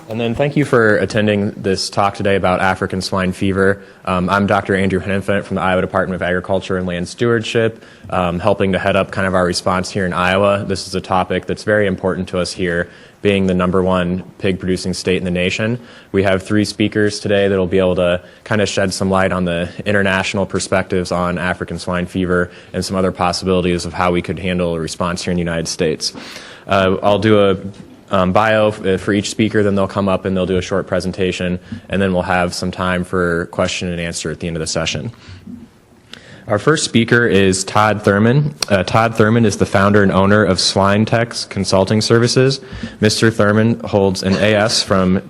And then thank you for attending this talk today about African swine fever. I'm Dr. Andrew Hennenfent from the Iowa Department of Agriculture and Land Stewardship, helping to head up kind of our response here in Iowa. This is a topic that's very important to us here, being the #1 pig producing state in the nation. We have 3 speakers today that will be able to kind of shed some light on the international perspectives on African swine fever and some other possibilities of how we could handle a response here in the United States. I'll do a bio for each speaker, then they'll come up and they'll do a short presentation, and then we'll have some time for question and answer at the end of the session. Our first speaker is Todd Thurman. Todd Thurman is the founder and owner of SwineTex Consulting Services. Mr. Thurman holds an AS from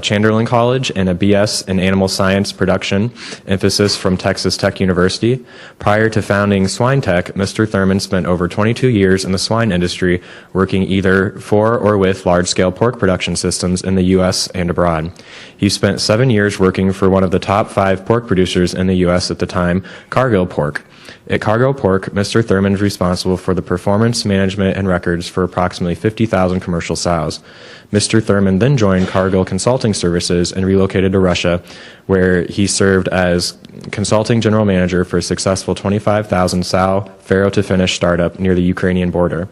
Chamberlain College and a BS in Animal Science Production, emphasis from Texas Tech University. Prior to founding SwineTech, Mr. Thurman spent over 22 years in the swine industry, working either for or with large-scale pork production systems in the U.S. and abroad. He spent 7 years working for one of the top 5 pork producers in the U.S. at the time, Cargill Pork. At Cargill Pork, Mr. Thurman is responsible for the performance, management, and records for approximately 50,000 commercial sows. Mr. Thurman then joined Cargill Consulting Services and relocated to Russia, where he served as consulting general manager for a successful 25,000 sow farrow-to-finish startup near the Ukrainian border.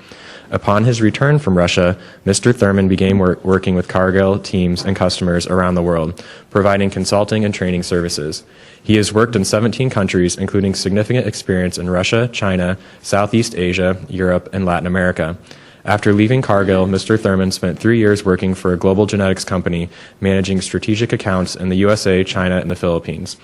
Upon his return from Russia, Mr. Thurman began working with Cargill teams and customers around the world, providing consulting and training services. He has worked in 17 countries, including significant experience in Russia, China, Southeast Asia, Europe, and Latin America. After leaving Cargill, Mr. Thurman spent 3 years working for a global genetics company, managing strategic accounts in the USA, China, and the Philippines.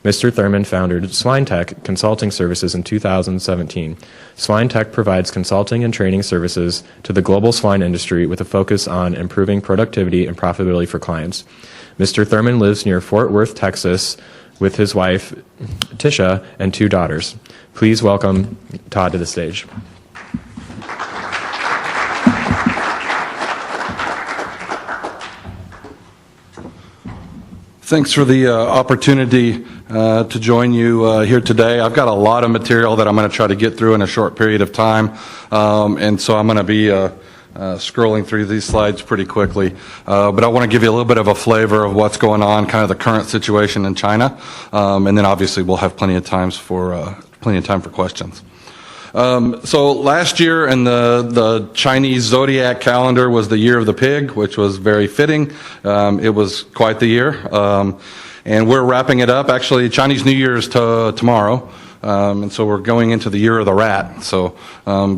Mr. Thurman founded SwineTech Consulting Services in 2017. SwineTech provides consulting and training services to the global swine industry with a focus on improving productivity and profitability for clients. Mr. Thurman lives near Fort Worth, Texas, with his wife, Tisha, and 2 daughters. Please welcome Todd to the stage. Thanks for the opportunity to join you here today. I've got a lot of material that I'm going to try to get through in a short period of time, and so I'm going to be scrolling through these slides pretty quickly. But I want to give you a little bit of a flavor of what's going on, kind of the current situation in China, and then obviously we'll have plenty of time for questions. So last year in the Chinese zodiac calendar was the year of the pig, which was very fitting. It was quite the year. And we're wrapping it up. Actually, Chinese New Year is tomorrow. And so we're going into the year of the rat. So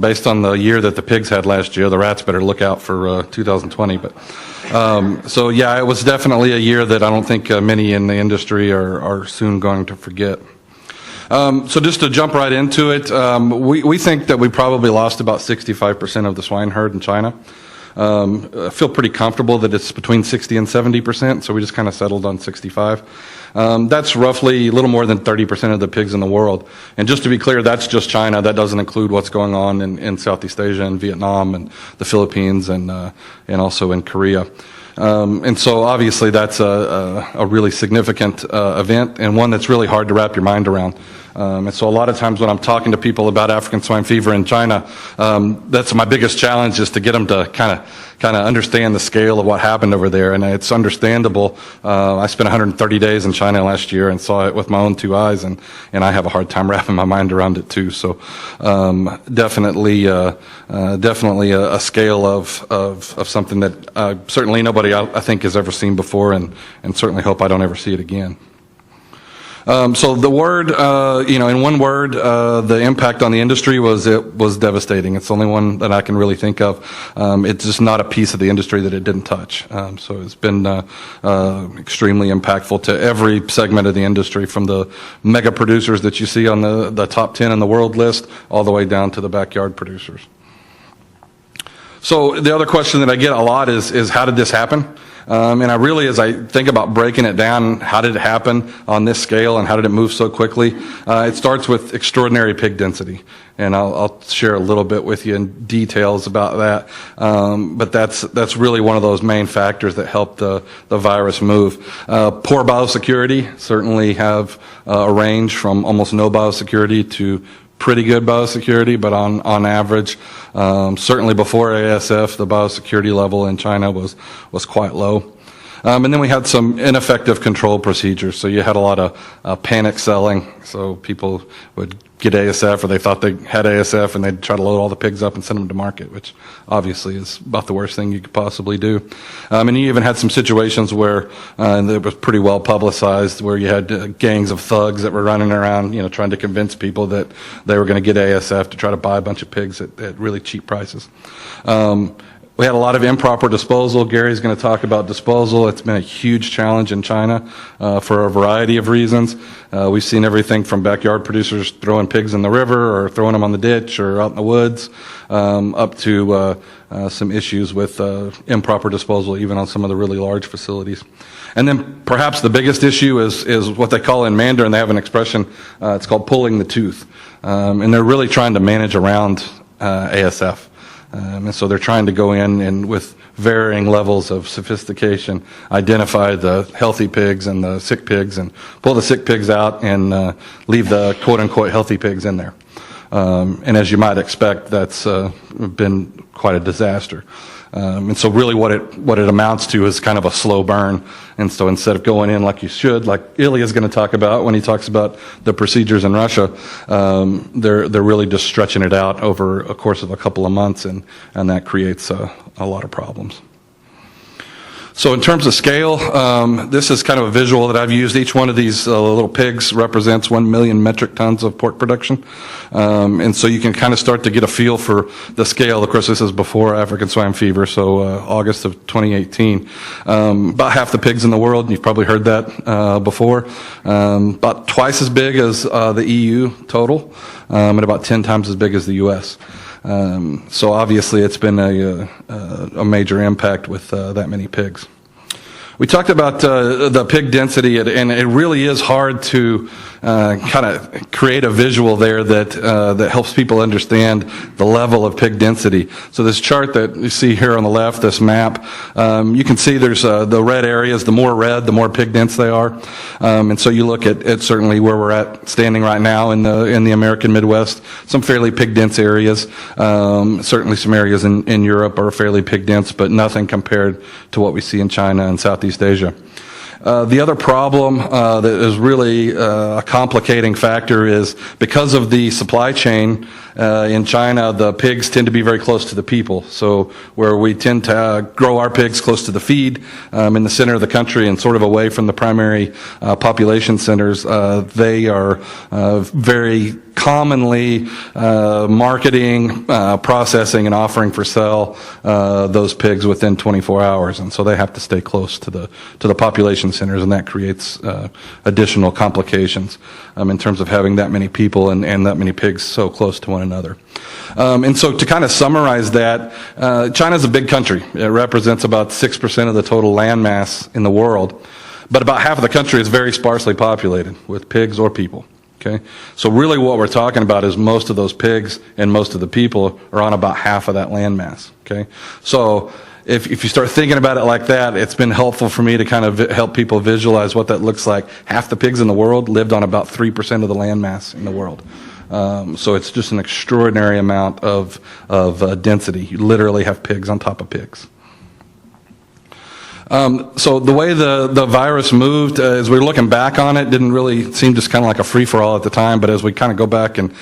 based on the year that the pigs had last year, the rats better look out for 2020. But so yeah, it was definitely a year that I don't think many in the industry are soon going to forget. So just to jump right into it, we think that we probably lost about 65% of the swine herd in China. I feel pretty comfortable that it's between 60 and 70%, so we just kind of settled on 65. That's roughly a little more than 30% of the pigs in the world. And just to be clear, that's just China. That doesn't include what's going on in Southeast Asia and Vietnam and the Philippines and also in Korea. And so obviously that's a really significant event and one that's really hard to wrap your mind around. And so a lot of times when I'm talking to people about African swine fever in China, that's my biggest challenge, is to get them to kind of understand the scale of what happened over there. And it's understandable. I spent 130 days in China last year and saw it with my own 2 eyes, and I have a hard time wrapping my mind around it too. So definitely a scale of something that certainly nobody I think has ever seen before, and certainly hope I don't ever see it again. So the word, in one word, the impact on the industry was devastating. It's the only one that I can really think of. It's just not a piece of the industry that it didn't touch. So it's been extremely impactful to every segment of the industry, from the mega producers that you see on the top 10 in the world list, all the way down to the backyard producers. So the other question that I get a lot is how did this happen? And I really, as I think about breaking it down, how did it happen on this scale and how did it move so quickly? It starts with extraordinary pig density. And I'll share a little bit with you in details about that. But that's really one of those main factors that helped the virus move. Poor biosecurity, certainly have a range from almost no biosecurity to pretty good biosecurity, but on average, certainly before ASF, the biosecurity level in China was quite low. And then we had some ineffective control procedures. So you had a lot of panic selling. So people would get ASF, or they thought they had ASF, and they'd try to load all the pigs up and send them to market, which obviously is about the worst thing you could possibly do. And you even had some situations where, and it was pretty well publicized, where you had gangs of thugs that were running around, trying to convince people that they were going to get ASF to try to buy a bunch of pigs at really cheap prices. We had a lot of improper disposal. Gary's going to talk about disposal. It's been a huge challenge in China for a variety of reasons. We've seen everything from backyard producers throwing pigs in the river or throwing them on the ditch or out in the woods, up to some issues with improper disposal even on some of the really large facilities. And then perhaps the biggest issue is what they call in Mandarin, they have an expression, it's called pulling the tooth. And they're really trying to manage around ASF. And so they're trying to go in and with varying levels of sophistication identify the healthy pigs and the sick pigs and pull the sick pigs out and leave the quote-unquote healthy pigs in there. And as you might expect, that's been quite a disaster. And so really what it amounts to is kind of a slow burn. And so instead of going in like you should, like Ilia is going to talk about when he talks about the procedures in Russia, they're really just stretching it out over a course of a couple of months, and that creates a lot of problems. So in terms of scale, this is kind of a visual that I've used. Each one of these little pigs represents 1 million metric tons of pork production. And so you can kind of start to get a feel for the scale. Of course, this is before African Swine Fever, so August of 2018. About half the pigs in the world, you've probably heard that before. About twice as big as the EU total, and about 10 times as big as the US. So obviously it's been a major impact with that many pigs. We talked about the pig density, and it really is hard to kind of create a visual there that helps people understand the level of pig density. So this chart that you see here on the left, this map, you can see there's the red areas. The more red, the more pig dense they are. And so you look at certainly where we're at standing right now in the American Midwest, some fairly pig dense areas. Certainly some areas in Europe are fairly pig dense, but nothing compared to what we see in China and Southeast Asia. The other problem that is really a complicating factor is because of the supply chain in China, the pigs tend to be very close to the people. So where we tend to grow our pigs close to the feed in the center of the country and sort of away from the primary population centers, they are very commonly marketing, processing, and offering for sale those pigs within 24 hours, and so they have to stay close to the population centers, and that creates additional complications in terms of having that many people and that many pigs so close to one another. And so to kind of summarize that, China's a big country. It represents about 6% of the total land mass in the world, but about half of the country is very sparsely populated with pigs or people. Okay, so really what we're talking about is most of those pigs and most of the people are on about half of that land mass. Okay, so if you start thinking about it like that, it's been helpful for me to kind of help people visualize what that looks like. Half the pigs in the world lived on about 3% of the land mass in the world. So it's just an extraordinary amount of density. You literally have pigs on top of pigs. So the way the virus moved, as we were looking back on it, didn't really seem just kind of like a free-for-all at the time, but as we kind of go back and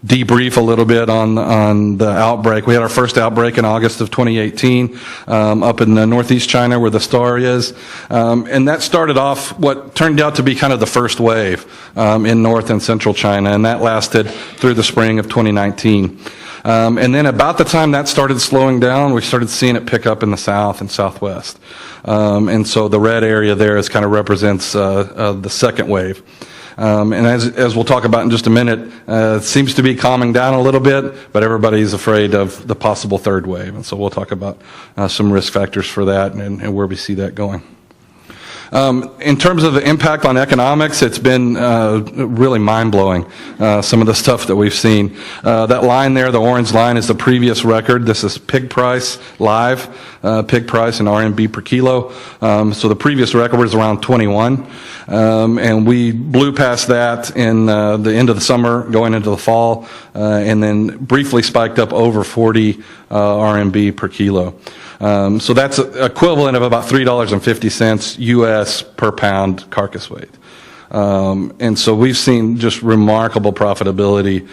debrief a little bit on the outbreak, we had our first outbreak in August of 2018 up in northeast China where the star is, and that started off what turned out to be kind of the first wave in north and central China, and that lasted through the spring of 2019. And then about the time that started slowing down, we started seeing it pick up in the south and southwest. And so the red area there is kind of represents the second wave. And as we'll talk about in just a minute, it seems to be calming down a little bit, but everybody's afraid of the possible third wave. And so we'll talk about some risk factors for that and where we see that going. In terms of the impact on economics, it's been really mind-blowing, some of the stuff that we've seen. That line there, the orange line, is the previous record. This is pig price, live pig price in RMB per kilo. So the previous record was around 21, and we blew past that in the end of the summer, going into the fall, and then briefly spiked up over 40 RMB per kilo. So that's equivalent of about $3.50 U.S. per pound carcass weight. And so we've seen just remarkable profitability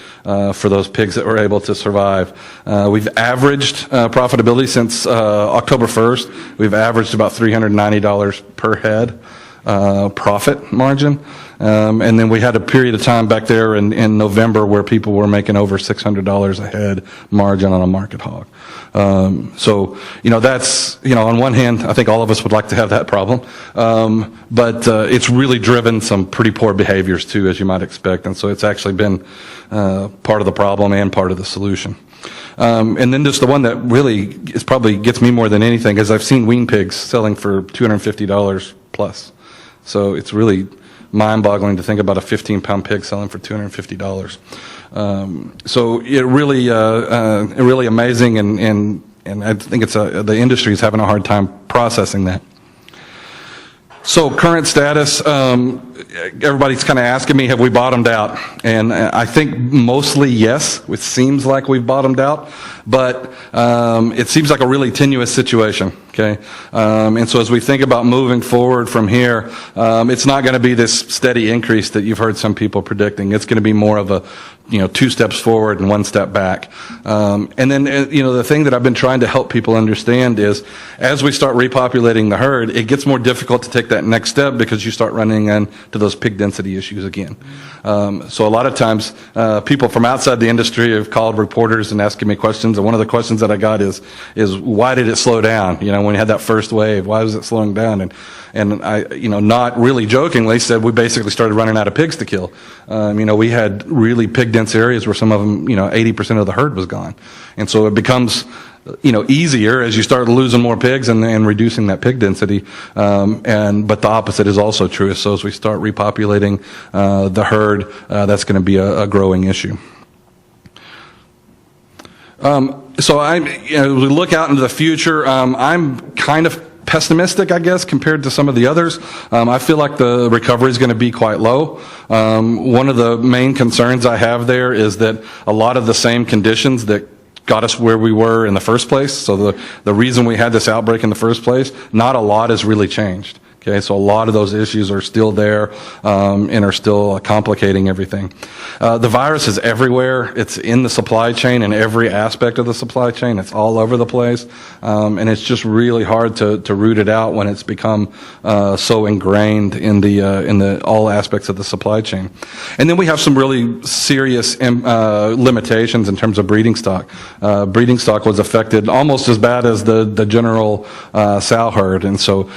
for those pigs that were able to survive. We've averaged profitability since October 1st. We've averaged about $390 per head profit margin. And then we had a period of time back there in November where people were making over $600 a head margin on a market hog. So, that's, on one hand, I think all of us would like to have that problem. But it's really driven some pretty poor behaviors too, as you might expect. And so it's actually been part of the problem and part of the solution. And then just the one that really probably gets me more than anything is I've seen wean pigs selling for $250 plus. So it's really mind-boggling to think about a 15-pound pig selling for $250. So it really amazing, and I think it's the industry is having a hard time processing that. So current status, everybody's kind of asking me, have we bottomed out? And I think mostly yes. It seems like we've bottomed out, but it seems like a really tenuous situation. Okay, and so as we think about moving forward from here, it's not going to be this steady increase that you've heard some people predicting. It's going to be more of a 2 steps forward and 1 step back. And then, the thing that I've been trying to help people understand is as we start repopulating the herd, it gets more difficult to take that next step because you start running into those pig density issues again. So a lot of times, people from outside the industry have called reporters and asking me questions. And one of the questions that I got is why did it slow down? When you had that first wave, why was it slowing down? And I, not really jokingly said we basically started running out of pigs to kill. We had really pig dense areas where some of them, 80% of the herd was gone. And so it becomes, easier as you start losing more pigs and reducing that pig density. But the opposite is also true. So as we start repopulating the herd, that's going to be a growing issue. So as we look out into the future, I'm kind of pessimistic, I guess, compared to some of the others. I feel like the recovery is going to be quite low. One of the main concerns I have there is that a lot of the same conditions that got us where we were in the first place, so the reason we had this outbreak in the first place, not a lot has really changed. Okay, so a lot of those issues are still there and are still complicating everything. The virus is everywhere. It's in the supply chain, in every aspect of the supply chain. It's all over the place, and it's just really hard to root it out when it's become so ingrained in the all aspects of the supply chain. And then we have some really serious limitations in terms of breeding stock. Breeding stock was affected almost as bad as the general sow herd, and so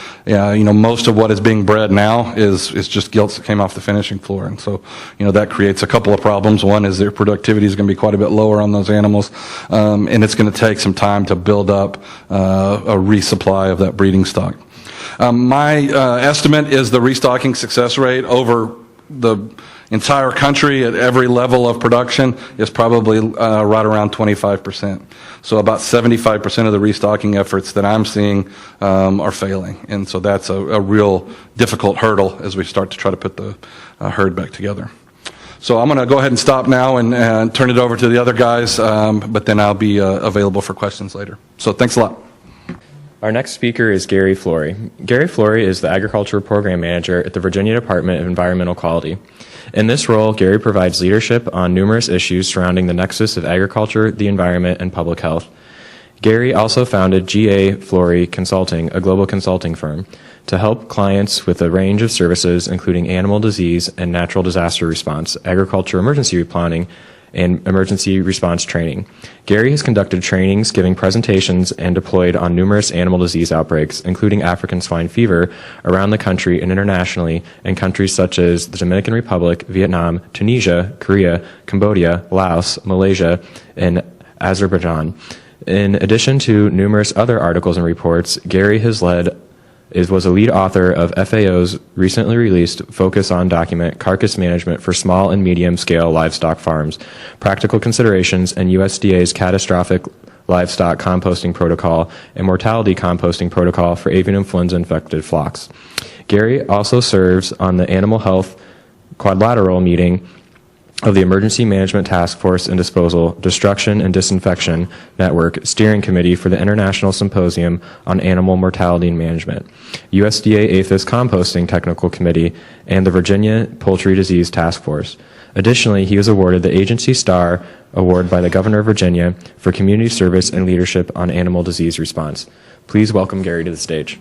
most of what is being bred now is just gilts that came off the finishing floor, and so that creates a couple of problems. One is their productivity is going to be quite a bit lower on those animals, and it's going to take some time to build up a resupply of that breeding stock. My estimate is the restocking success rate over the entire country at every level of production is probably right around 25%. So about 75% of the restocking efforts that I'm seeing are failing. And so that's a real difficult hurdle as we start to try to put the herd back together. So I'm going to go ahead and stop now and turn it over to the other guys, but then I'll be available for questions later. So thanks a lot. Our next speaker is Gary Flory. Gary Flory is the Agriculture Program Manager at the Virginia Department of Environmental Quality. In this role, Gary provides leadership on numerous issues surrounding the nexus of agriculture, the environment, and public health. Gary also founded G.A. Flory Consulting, a global consulting firm, to help clients with a range of services including animal disease and natural disaster response, agriculture emergency planning, and emergency response training. Gary has conducted trainings, giving presentations, and deployed on numerous animal disease outbreaks, including African swine fever, around the country and internationally in countries such as the Dominican Republic, Vietnam, Tunisia, Korea, Cambodia, Laos, Malaysia, and Azerbaijan. In addition to numerous other articles and reports, Gary has led was a lead author of FAO's recently released Focus on document, Carcass Management for Small and Medium Scale Livestock Farms, Practical Considerations, and USDA's Catastrophic Livestock Composting Protocol and Mortality Composting Protocol for avian influenza infected flocks. Gary also serves on the Animal Health Quadrilateral meeting of the Emergency Management Task Force and Disposal, Destruction and Disinfection Network Steering Committee for the International Symposium on Animal Mortality and Management, USDA APHIS Composting Technical Committee, and the Virginia Poultry Disease Task Force. Additionally, he was awarded the Agency Star Award by the Governor of Virginia for community service and leadership on animal disease response. Please welcome Gary to the stage.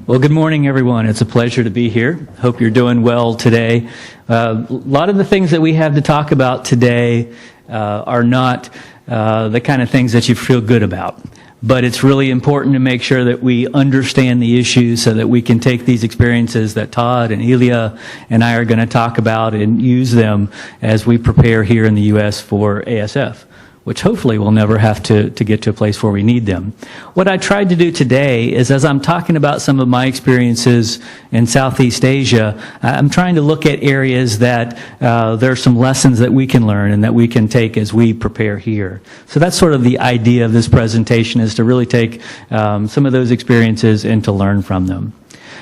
Well, good morning, everyone. It's a pleasure to be here. Hope you're doing well today. A lot of the things that we have to talk about today are not the kind of things that you feel good about. But it's really important to make sure that we understand the issues so that we can take these experiences that Todd and Ilia and I are going to talk about and use them as we prepare here in the U.S. for ASF, which hopefully we'll never have to get to a place where we need them. What I tried to do today is, as I'm talking about some of my experiences in Southeast Asia, I'm trying to look at areas that there are some lessons that we can learn and that we can take as we prepare here. So that's sort of the idea of this presentation, is to really take some of those experiences and to learn from them.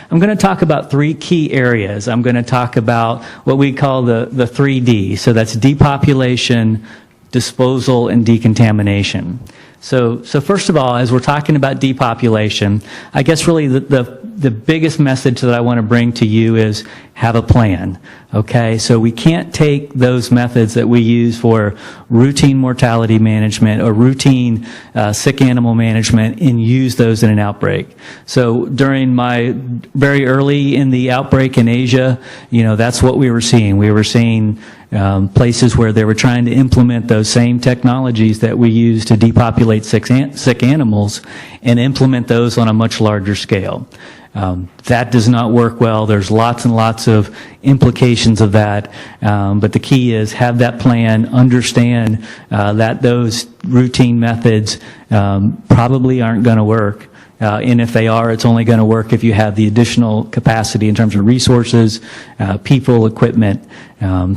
I'm going to talk about three key areas. I'm going to talk about what we call the 3D. So that's depopulation, disposal, and decontamination. So first of all, as we're talking about depopulation, I guess really the biggest message that I want to bring to you is have a plan. Okay, so we can't take those methods that we use for routine mortality management or routine sick animal management and use those in an outbreak. So during my very early in the outbreak in Asia, that's what we were seeing. We were seeing places where they were trying to implement those same technologies that we use to depopulate sick animals and implement those on a much larger scale. That does not work well. There's lots and lots of implications of that, but the key is have that plan, understand that those routine methods probably aren't going to work. And if they are, it's only going to work if you have the additional capacity in terms of resources, people, equipment.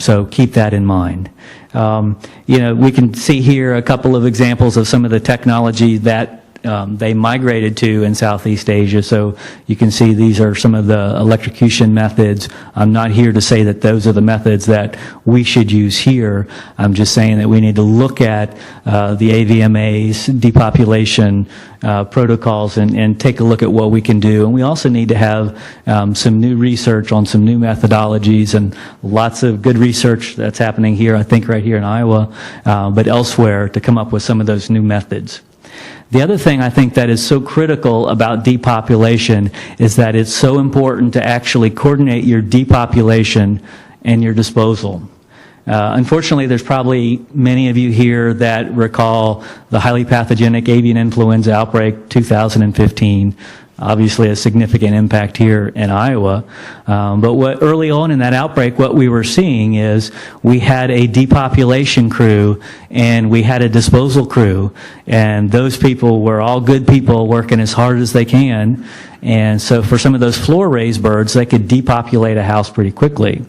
So keep that in mind. We can see here a couple of examples of some of the technology that they migrated to in Southeast Asia. So you can see these are some of the electrocution methods. I'm not here to say that those are the methods that we should use here. I'm just saying that we need to look at the AVMA's depopulation protocols and take a look at what we can do. And we also need to have some new research on some new methodologies, and lots of good research that's happening here, I think right here in Iowa, but elsewhere, to come up with some of those new methods. The other thing I think that is so critical about depopulation is that it's so important to actually coordinate your depopulation and your disposal. Unfortunately, there's probably many of you here that recall the highly pathogenic avian influenza outbreak 2015. Obviously a significant impact here in Iowa. But early on in that outbreak, what we were seeing is we had a depopulation crew and we had a disposal crew. And those people were all good people working as hard as they can. And so for some of those floor raised birds, they could depopulate a house pretty quickly.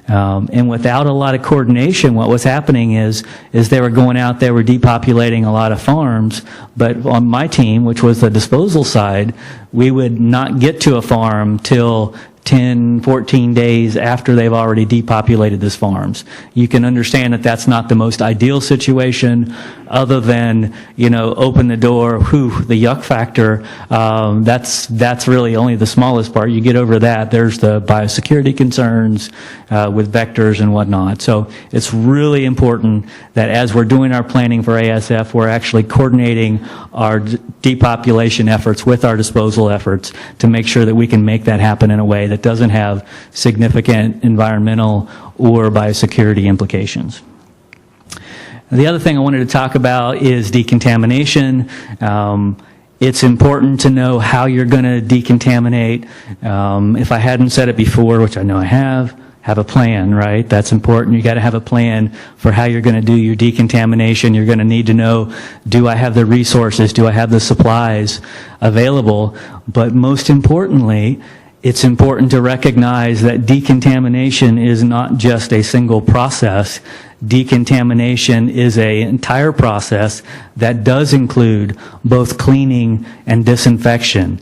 And without a lot of coordination, what was happening is they were going out, they were depopulating a lot of farms, but on my team, which was the disposal side, we would not get to a farm till 10, 14 days after they've already depopulated those farms. You can understand that that's not the most ideal situation, other than, open the door, the yuck factor, that's really only the smallest part. You get over that, there's the biosecurity concerns with vectors and whatnot. So it's really important that as we're doing our planning for ASF, we're actually coordinating our depopulation efforts with our disposal efforts to make sure that we can make that happen in a way that doesn't have significant environmental or biosecurity implications. The other thing I wanted to talk about is decontamination. It's important to know how you're going to decontaminate. If I hadn't said it before, which I know I have, have a plan, right? That's important. You got to have a plan for how you're going to do your decontamination. You're going to need to know, do I have the resources? Do I have the supplies available? But most importantly, it's important to recognize that decontamination is not just a single process. Decontamination is an entire process that does include both cleaning and disinfection.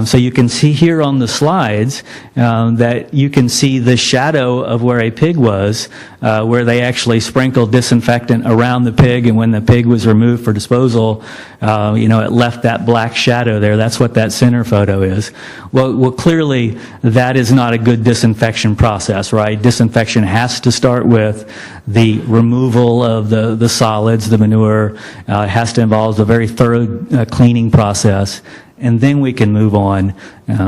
So you can see here on the slides that you can see the shadow of where a pig was, where they actually sprinkled disinfectant around the pig, and when the pig was removed for disposal, it left that black shadow there. That's what that center photo is. Well, clearly that is not a good disinfection process, right? Disinfection has to start with the removal of the solids, the manure. It has to involve a very thorough cleaning process, and then we can move on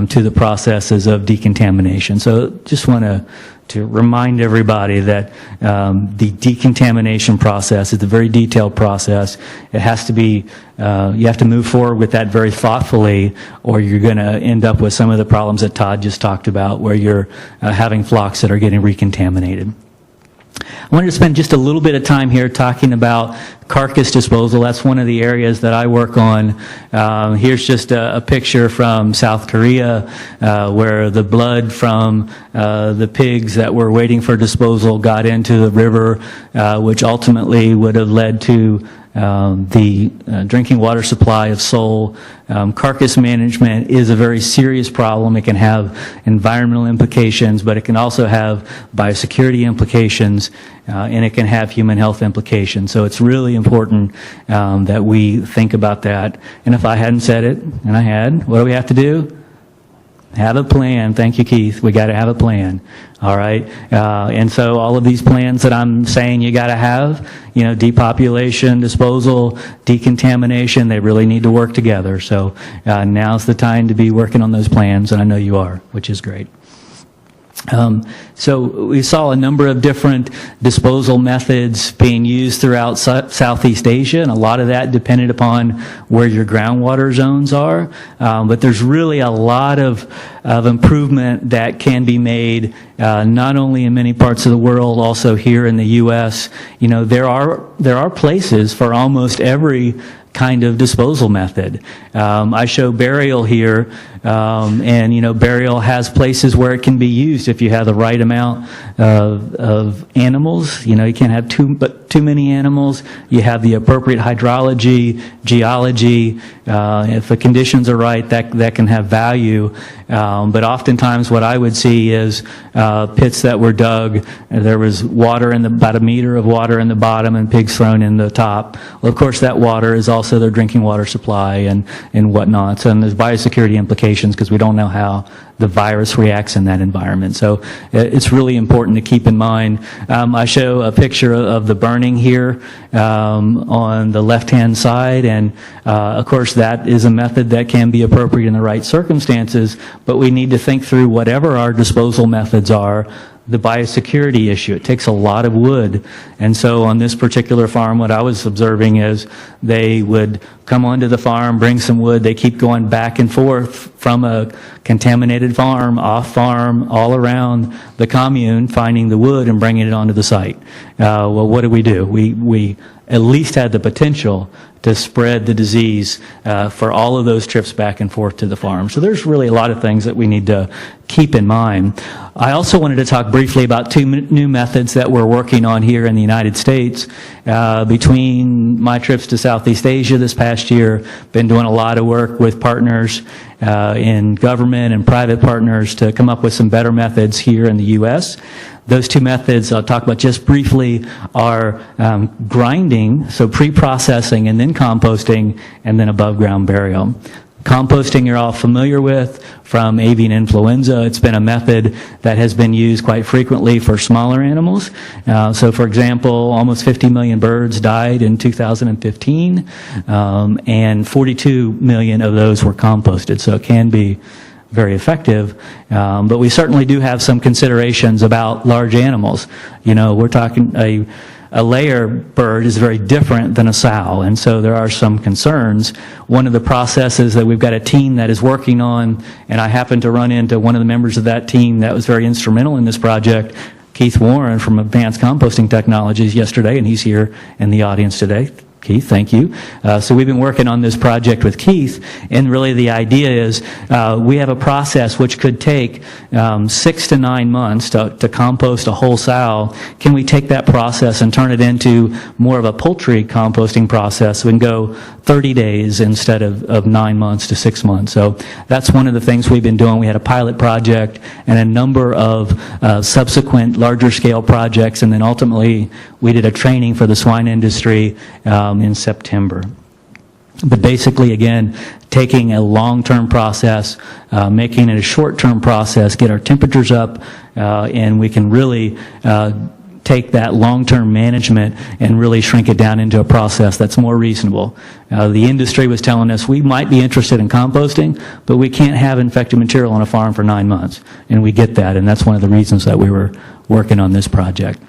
to the processes of decontamination. So just want to remind everybody that the decontamination process is a very detailed process. It has to be, you have to move forward with that very thoughtfully, or you're going to end up with some of the problems that Todd just talked about, where you're having flocks that are getting recontaminated. I wanted to spend just a little bit of time here talking about carcass disposal. That's one of the areas that I work on. Here's just a picture from South Korea where the blood from the pigs that were waiting for disposal got into the river, which ultimately would have led to the drinking water supply of Seoul. Carcass management is a very serious problem. It can have environmental implications, but it can also have biosecurity implications, and it can have human health implications. So it's really important that we think about that. And if I hadn't said it, and I had, what do we have to do? Have a plan. Thank you, Keith. We got to have a plan. All right. And so all of these plans that I'm saying you got to have, depopulation, disposal, decontamination, they really need to work together. So now's the time to be working on those plans, and I know you are, which is great. So we saw a number of different disposal methods being used throughout Southeast Asia, and a lot of that depended upon where your groundwater zones are. But there's really a lot of improvement that can be made, not only in many parts of the world, also here in the U.S. There are places for almost every kind of disposal method. I show burial here, and burial has places where it can be used if you have the right amount of animals. You can't have too many animals. You have the appropriate hydrology, geology. If the conditions are right, that can have value. But oftentimes what I would see is pits that were dug, and there was water about a meter of water in the bottom and pigs thrown in the top. Well, of course, that water is also their drinking water supply and whatnot. So, and there's biosecurity implications because we don't know how the virus reacts in that environment. So it's really important to keep in mind. I show a picture of the burning here on the left-hand side, and of course that is a method that can be appropriate in the right circumstances, but we need to think through whatever our disposal methods are, the biosecurity issue. It takes a lot of wood. And so on this particular farm, what I was observing is they would come onto the farm, bring some wood. They keep going back and forth from a contaminated farm, off farm, all around the commune, finding the wood and bringing it onto the site. Well, what do? We at least had the potential to spread the disease for all of those trips back and forth to the farm. So there's really a lot of things that we need to keep in mind. I also wanted to talk briefly about two new methods that we're working on here in the United States. Between my trips to Southeast Asia this past year, been doing a lot of work with partners in government and private partners to come up with some better methods here in the U.S. Those two methods I'll talk about just briefly are grinding, so pre-processing, and then composting, and then above ground burial. Composting you're all familiar with from avian influenza. It's been a method that has been used quite frequently for smaller animals. So for example, almost 50 million birds died in 2015, and 42 million of those were composted. So it can be very effective, but we certainly do have some considerations about large animals. We're talking a a layer bird is very different than a sow, and so there are some concerns. One of the processes that we've got a team that is working on, and I happened to run into one of the members of that team that was very instrumental in this project, Keith Warren from Advanced Composting Technologies, yesterday, and he's here in the audience today. Keith, thank you. So we've been working on this project with Keith, and really the idea is we have a process which could take 6 to 9 months to compost a whole sow. Can we take that process and turn it into more of a poultry composting process? So we can go 30 days instead of 9 months to 6 months. So that's one of the things we've been doing. We had a pilot project and a number of subsequent larger scale projects, and then ultimately we did a training for the swine industry in September. But basically, again, taking a long-term process, making it a short-term process, get our temperatures up, and we can really take that long-term management and really shrink it down into a process that's more reasonable. The industry was telling us we might be interested in composting, but we can't have infected material on a farm for 9 months. And we get that, and that's one of the reasons that we were working on this project.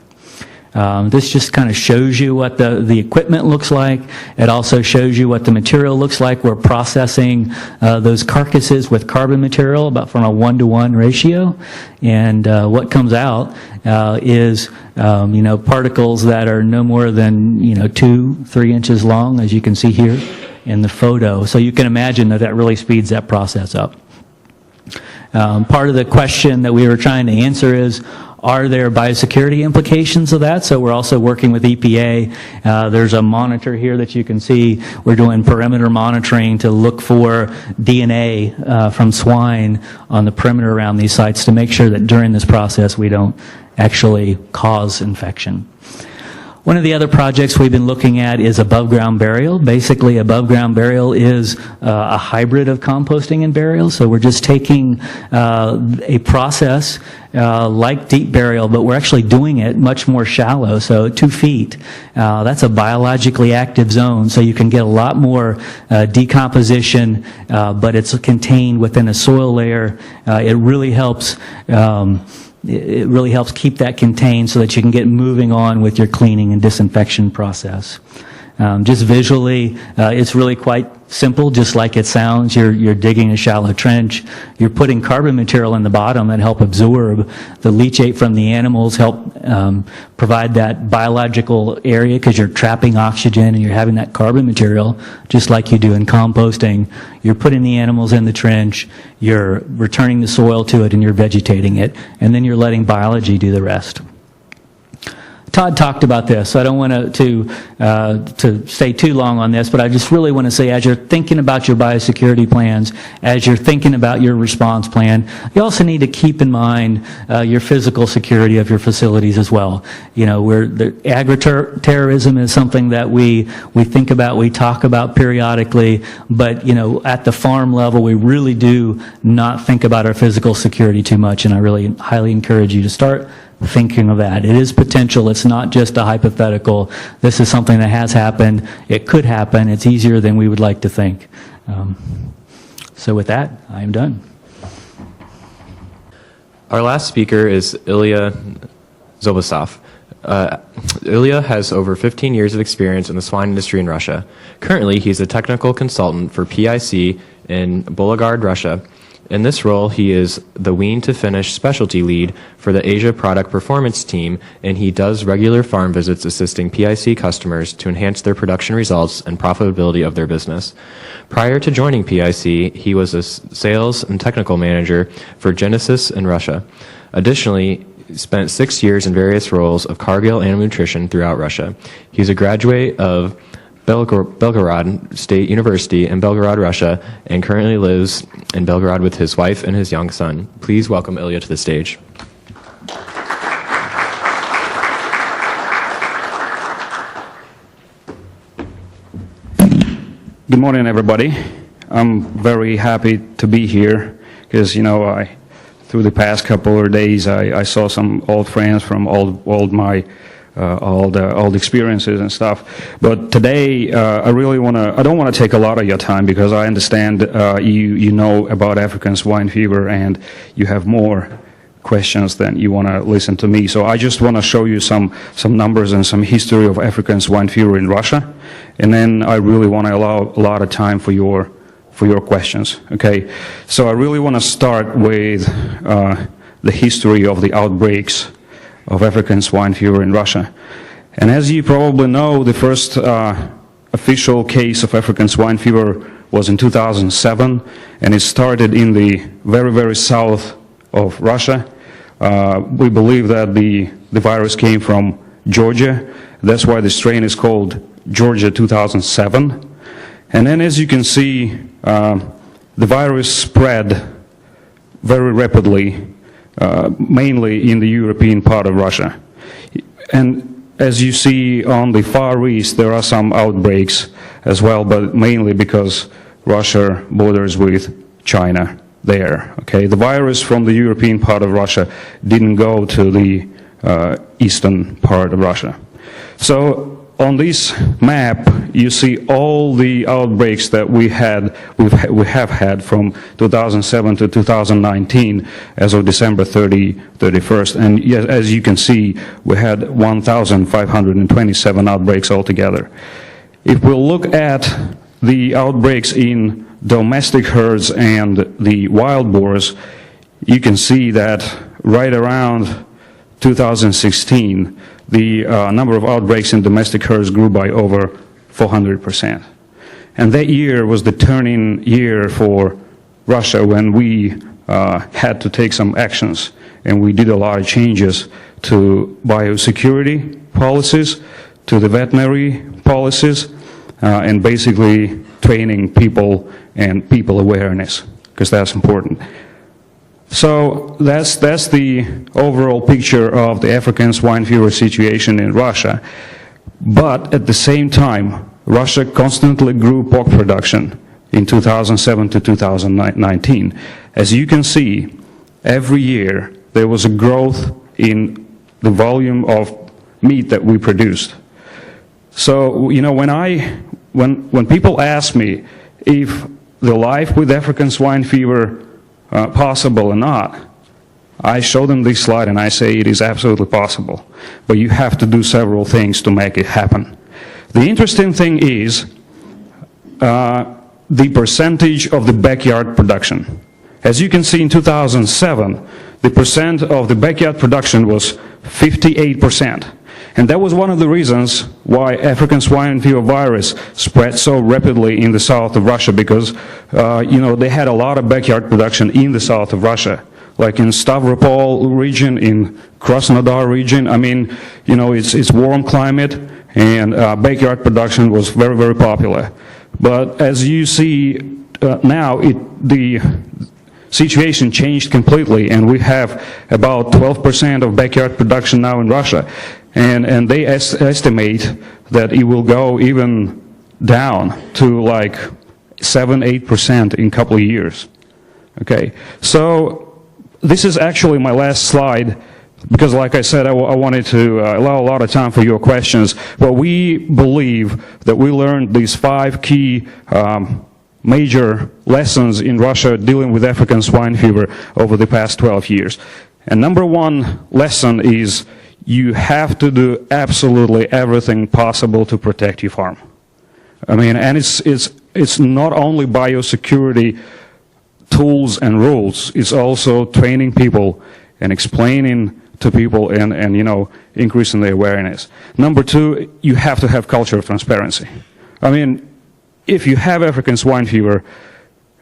This just kind of shows you what the equipment looks like. It also shows you what the material looks like. We're processing those carcasses with carbon material about from a 1-to-1 ratio. And what comes out is particles that are no more than 2-3 inches long, as you can see here in the photo. So you can imagine that really speeds that process up. Part of the question that we were trying to answer is, are there biosecurity implications of that? So we're also working with EPA. There's a monitor here that you can see. We're doing perimeter monitoring to look for DNA from swine on the perimeter around these sites to make sure that during this process we don't actually cause infection. One of the other projects we've been looking at is above ground burial. Basically, above ground burial is a hybrid of composting and burial. So we're just taking a process like deep burial, but we're actually doing it much more shallow, so 2 feet. That's a biologically active zone, so you can get a lot more decomposition, but it's contained within a soil layer. It really helps keep that contained so that you can get moving on with your cleaning and disinfection process. Just visually, it's really quite simple, just like it sounds. You're digging a shallow trench. You're putting carbon material in the bottom that help absorb the leachate from the animals, help provide that biological area because you're trapping oxygen and you're having that carbon material just like you do in composting. You're putting the animals in the trench, you're returning the soil to it, and you're vegetating it, and then you're letting biology do the rest. Todd talked about this, so I don't want to stay too long on this, but I just really want to say, as you're thinking about your biosecurity plans, as you're thinking about your response plan, you also need to keep in mind your physical security of your facilities as well. Agri-terrorism is something that we think about, we talk about periodically, but at the farm level, we really do not think about our physical security too much, and I really highly encourage you to start thinking of that. It is potential. It's not just a hypothetical. This is something that has happened. It could happen. It's easier than we would like to think. So with that, I am done. Our last speaker is Ilia Zubtsov. Ilia has over 15 years of experience in the swine industry in Russia. Currently, he's a technical consultant for PIC in Volgograd, Russia. In this role, he is the wean to finish specialty lead for the Asia product performance team, and he does regular farm visits assisting PIC customers to enhance their production results and profitability of their business. Prior to joining PIC, he was a sales and technical manager for Genesis in Russia. Additionally, he spent 6 years in various roles of Cargill Animal Nutrition throughout Russia. He's a graduate of Belgorod State University in Belgorod, Russia, and currently lives in Belgorod with his wife and his young son. Please welcome Ilia to the stage. Good morning, everybody. I'm very happy to be here because, through the past couple of days, I saw some old friends from all the experiences and stuff. But today, I don't want to take a lot of your time because I understand you know about African swine fever and you have more questions, then you want to listen to me. So I just want to show you some numbers and some history of African swine fever in Russia, and then I really want to allow a lot of time for your questions. Okay, so I really want to start with the history of the outbreaks of African swine fever in Russia. And as you probably know, the first official case of African swine fever was in 2007, and it started in the very, very south of Russia. We believe that the virus came from Georgia. That's why the strain is called Georgia 2007. And then, as you can see, the virus spread very rapidly, mainly in the European part of Russia. And as you see on the far east, there are some outbreaks as well, but mainly because Russia borders with China there. Okay, the virus from the European part of Russia didn't go to the eastern part of Russia. So on this map, you see all the outbreaks that we have had from 2007 to 2019 as of December 31st. And yes, as you can see, we had 1,527 outbreaks altogether. If we look at the outbreaks in domestic herds and the wild boars, you can see that right around 2016, the number of outbreaks in domestic herds grew by over 400%. And that year was the turning year for Russia when we had to take some actions, and we did a lot of changes to biosecurity policies, to the veterinary policies, and basically training people and people awareness, because that's important. So that's the overall picture of the African swine fever situation in Russia. But at the same time, Russia constantly grew pork production in 2007 to 2019. As you can see, every year there was a growth in the volume of meat that we produced. So, you know, when people ask me if the life with African swine fever possible or not, I show them this slide and I say it is absolutely possible, but you have to do several things to make it happen. The interesting thing is the percentage of the backyard production. As you can see, in 2007, the percent of the backyard production was 58%. And that was one of the reasons why African swine fever virus spread so rapidly in the south of Russia, because, you know, they had a lot of backyard production in the south of Russia, like in Stavropol region, in Krasnodar region. I mean, you know, it's warm climate, and backyard production was very, very popular. But as you see now, the situation changed completely, and we have about 12% of backyard production now in Russia. And they estimate that it will go even down to like 7-8% in a couple of years. Okay, so this is actually my last slide, because like I said, I wanted to allow a lot of time for your questions. But we believe that we learned these 5 key major lessons in Russia dealing with African swine fever over the past 12 years. And number 1 lesson is you have to do absolutely everything possible to protect your farm. I mean, and it's not only biosecurity tools and rules, it's also training people and explaining to people and you know, increasing their awareness. Number 2, you have to have culture of transparency. I mean, if you have African swine fever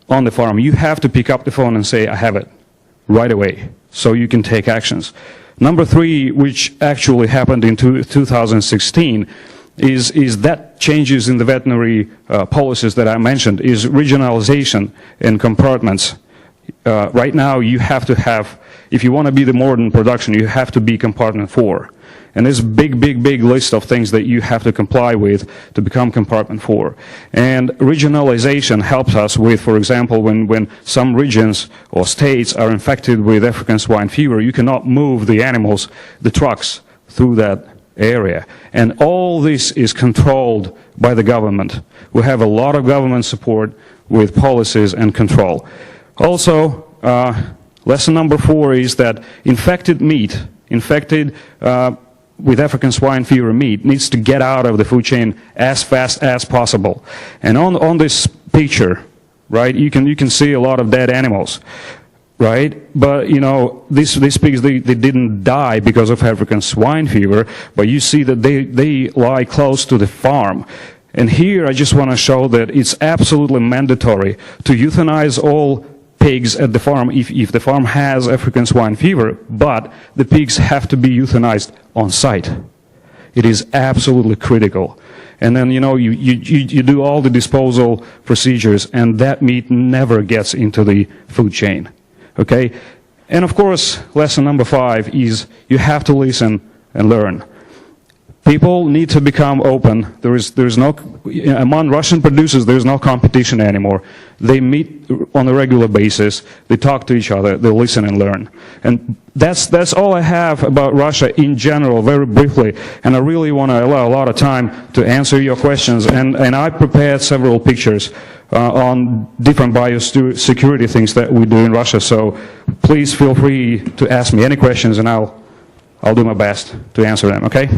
on the farm, you have to pick up the phone and say, I have it, right away, so you can take actions. Number 3, which actually happened in 2016, is that changes in the veterinary policies that I mentioned, is regionalization in compartments. Right now, you have to have, if you want to be the modern production, you have to be compartment 4. And there's a big list of things that you have to comply with to become compartment 4. And regionalization helps us with, for example, when some regions or states are infected with African swine fever, you cannot move the animals, the trucks, through that area. And all this is controlled by the government. We have a lot of government support with policies and control. Also, Lesson number 4 is that infected meat, with African swine fever meat, needs to get out of the food chain as fast as possible. And on this picture, right, you can see a lot of dead animals, right? But you know, these pigs, they didn't die because of African swine fever, but you see that they lie close to the farm. And here I just want to show that it's absolutely mandatory to euthanize all pigs at the farm if the farm has African swine fever, but the pigs have to be euthanized on site. It is absolutely critical. And then, you know, you do all the disposal procedures, and that meat never gets into the food chain. Okay? And of course, lesson number 5 is you have to listen and learn. People need to become open. There's no, among Russian producers, there's no competition anymore. They meet on a regular basis, they talk to each other, they listen and learn. And that's all I have about Russia in general, very briefly. And I really want to allow a lot of time to answer your questions. And I prepared several pictures on different biosecurity things that we do in Russia. So please feel free to ask me any questions, and I'll do my best to answer them, okay?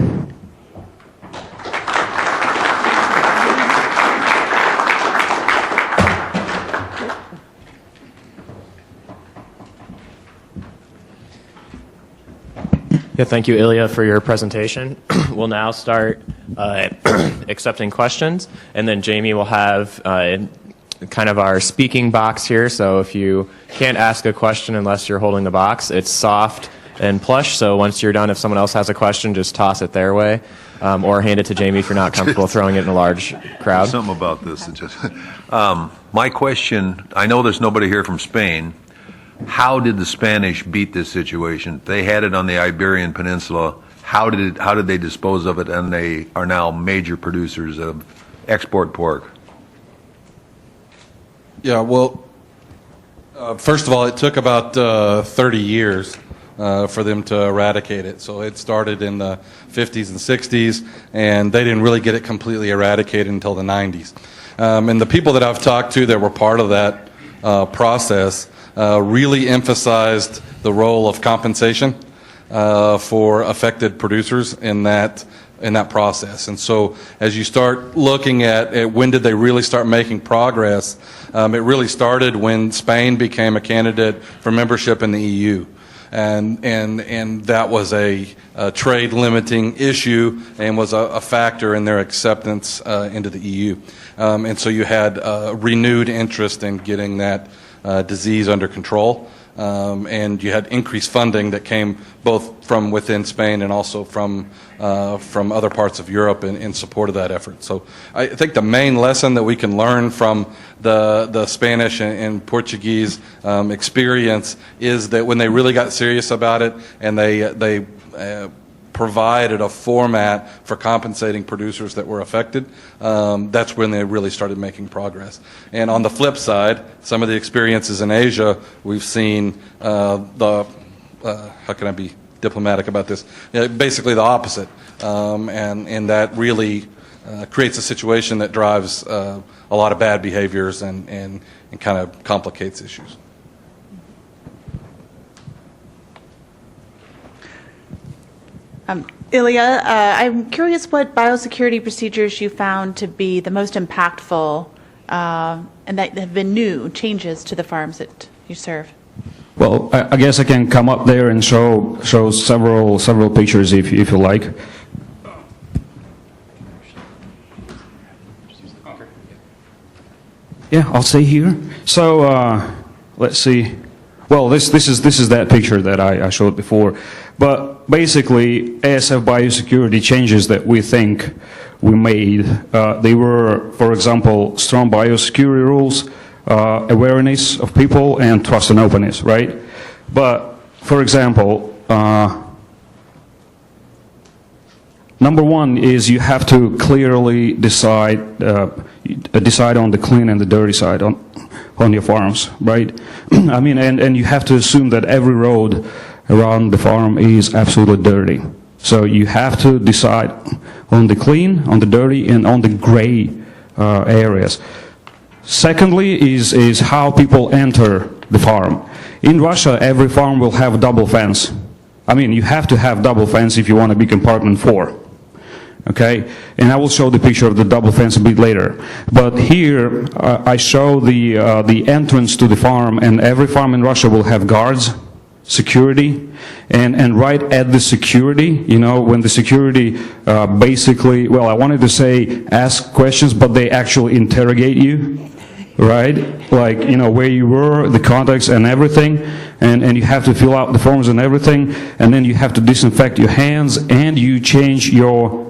Yeah, thank you, Ilia, for your presentation. We'll now start accepting questions, and then Jamie will have kind of our speaking box here. So if you can't ask a question unless you're holding the box, it's soft and plush. So once you're done, if someone else has a question, just toss it their way, or hand it to Jamie if you're not comfortable throwing it in a large crowd. Something about this. My question, I know there's nobody here from Spain. How did the Spanish beat this situation? They had it on the Iberian Peninsula. How did they dispose of it? And they are now major producers of export pork. Yeah, well, first of all, it took about 30 years for them to eradicate it. So it started in the 50s and 60s, and they didn't really get it completely eradicated until the 90s. And the people that I've talked to that were part of that process really emphasized the role of compensation for affected producers in that process. And so as you start looking at when did they really start making progress, it really started when Spain became a candidate for membership in the EU. And that was a trade limiting issue and was a factor in their acceptance into the EU. And so you had renewed interest in getting that disease under control, and you had increased funding that came both from within Spain and also from other parts of Europe in support of that effort. So I think the main lesson that we can learn from the Spanish and Portuguese experience is that when they really got serious about it and they provided a format for compensating producers that were affected, that's when they really started making progress. And on the flip side, some of the experiences in Asia, we've seen how can I be diplomatic about this? Basically the opposite, and that really creates a situation that drives a lot of bad behaviors and kind of complicates issues. Ilia, I'm curious what biosecurity procedures you found to be the most impactful and that have been new changes to the farms that you serve. Well, I guess I can come up there and show several pictures if you like. Yeah, I'll stay here. So let's see. Well, this is that picture that I showed before. But basically, ASF biosecurity changes that we think we made, they were, for example, strong biosecurity rules, awareness of people, and trust and openness, right? But, for example, number one is you have to clearly decide on the clean and the dirty side on your farms, right? I mean, and you have to assume that every road around the farm is absolutely dirty. So you have to decide on the clean, on the dirty, and on the gray areas. Secondly is how people enter the farm. In Russia, every farm will have a double fence. I mean, you have to have double fence if you want to be compartment 4. Okay, and I will show the picture of the double fence a bit later. But here I show the entrance to the farm, and every farm in Russia will have guards, security, and right at the security, you know, when the security basically, well, I wanted to say ask questions, but they actually interrogate you, right? Like, you know, where you were, the contacts and everything, and you have to fill out the forms and everything, and then you have to disinfect your hands, and you change your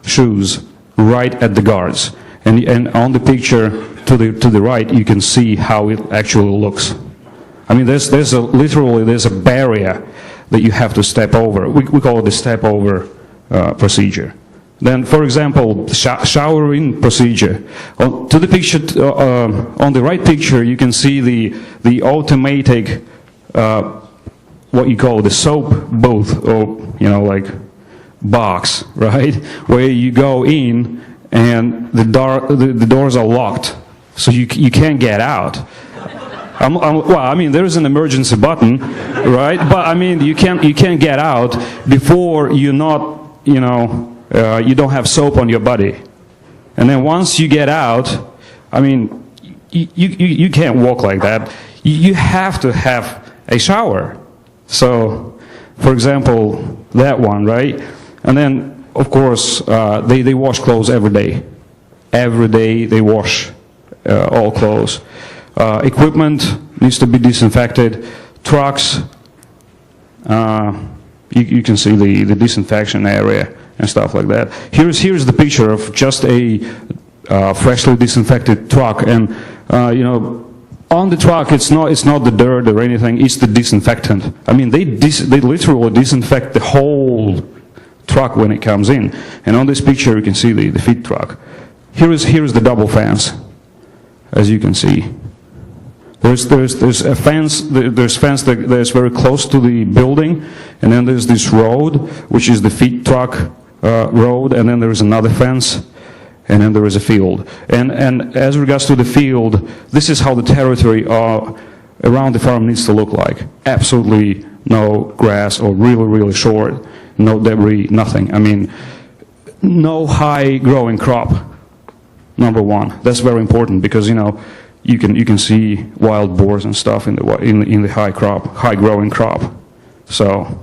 shoes right at the guards. And on the picture to the right, you can see how it actually looks. I mean, there's a barrier that you have to step over. We call it the step over procedure. Then, for example, showering procedure. To the picture, on the right picture, you can see the automatic, what you call the soap booth, or, you know, like box, right? Where you go in and the doors are locked, so you can't get out. Well, I mean, there is an emergency button, right? But I mean, you can't get out before you're not, you know, you don't have soap on your body. And then once you get out, I mean, you can't walk like that. You have to have a shower. So, for example, that one, right? And then, of course, they wash clothes every day. Every day they wash all clothes. Equipment needs to be disinfected. Trucks, you can see the disinfection area and stuff like that. Here's the picture of just a freshly disinfected truck, and you know, on the truck it's not the dirt or anything, it's the disinfectant. I mean, they literally disinfect the whole truck when it comes in. And on this picture you can see the feed truck. Here is the double fence, as you can see. There's a fence. There's fence that's very close to the building, and then there's this road, which is the feed truck road, and then there is another fence, and then there is a field. And as regards to the field, this is how the territory around the farm needs to look like. Absolutely no grass, or really short, no debris, nothing. I mean, no high growing crop. Number one, that's very important, because you know, you can see wild boars and stuff in the high growing crop. So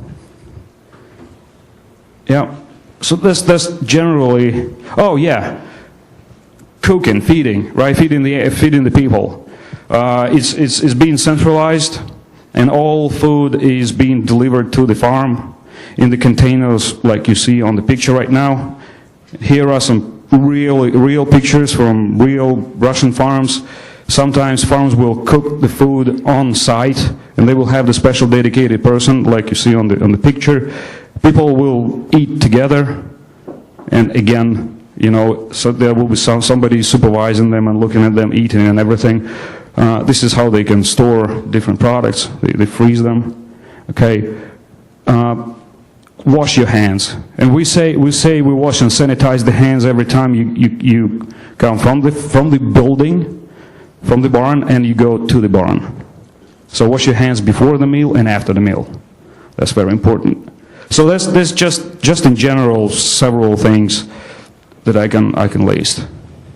yeah, so that's generally. Oh yeah, cooking, feeding, right? Feeding the people. It's being centralized, and all food is being delivered to the farm in the containers, like you see on the picture right now. Here are some real pictures from real Russian farms. Sometimes farms will cook the food on site, and they will have the special dedicated person, like you see on the picture. People will eat together, and again, you know, so there will be somebody supervising them and looking at them eating and everything. This is how they can store different products. They freeze them. Okay. Wash your hands, and we say we wash and sanitize the hands every time you come from the building, from the barn, and you go to the barn. So wash your hands before the meal and after the meal. That's very important. So there's just in general several things that I can list.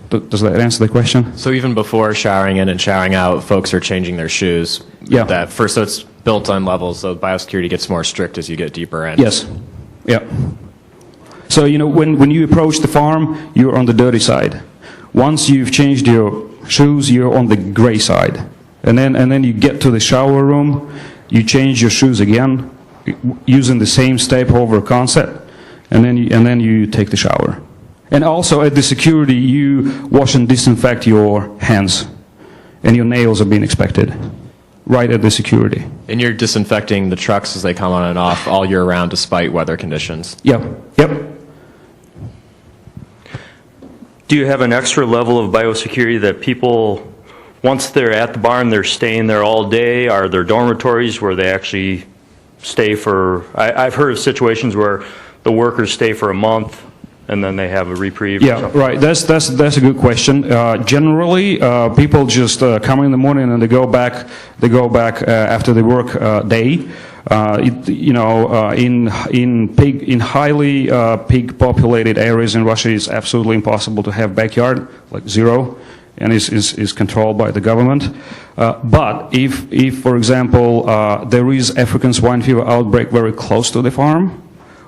Does that answer the question? So even before showering in and showering out, folks are changing their shoes. Yeah. That first, so it's built on levels, so biosecurity gets more strict as you get deeper in. Yes. Yeah. So, you know, when you approach the farm, you're on the dirty side. Once you've changed your shoes, you're on the gray side. And then you get to the shower room, you change your shoes again, using the same step over concept, and then you take the shower. And also at the security, you wash and disinfect your hands, and your nails are being inspected right at the security. And you're disinfecting the trucks as they come on and off all year round despite weather conditions. Yep. Do you have an extra level of biosecurity that people, once they're at the barn, they're staying there all day? Are there dormitories where they actually stay for, I've heard of situations where the workers stay for a month, and then they have a reprieve? or Yeah, something? right. That's a good question. Generally, people just come in the morning and they go back. They go back after the work day. In highly pig populated areas in Russia, it's absolutely impossible to have backyard, like zero, and is controlled by the government. But if, for example, there is African swine fever outbreak very close to the farm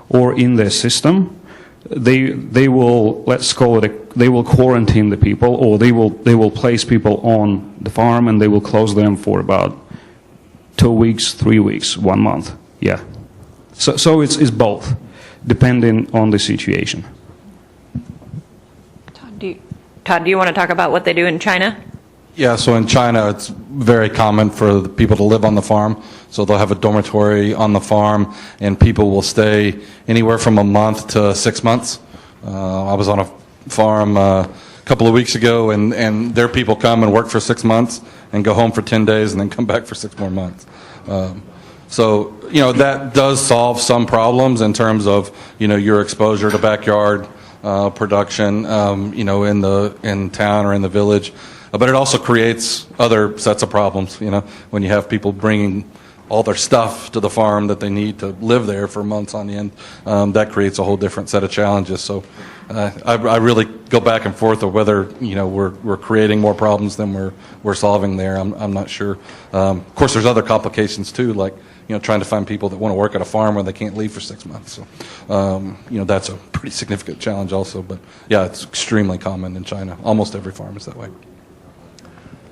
or in their system, they will, let's call it, they will quarantine the people, or they will place people on the farm and they will close them for about 2 weeks, 3 weeks, 1 month. Yeah. So it's both, depending on the situation. Todd, do you want to talk about what they do in China? Yeah, so in China, it's very common for the people to live on the farm. So they'll have a dormitory on the farm, and people will stay anywhere from a month to 6 months. I was on a farm a couple of weeks ago, and their people come and work for 6 months and go home for 10 days and then come back for 6 more months. So, that does solve some problems in terms of, your exposure to backyard production, in town or in the village. But it also creates other sets of problems, when you have people bringing all their stuff to the farm that they need to live there for months on end. That creates a whole different set of challenges. So I really go back and forth of whether, we're creating more problems than we're solving there. I'm not sure. Of course, there's other complications too, like, trying to find people that want to work at a farm where they can't leave for 6 months. So, that's a pretty significant challenge also. But yeah, it's extremely common in China. Almost every farm is that way.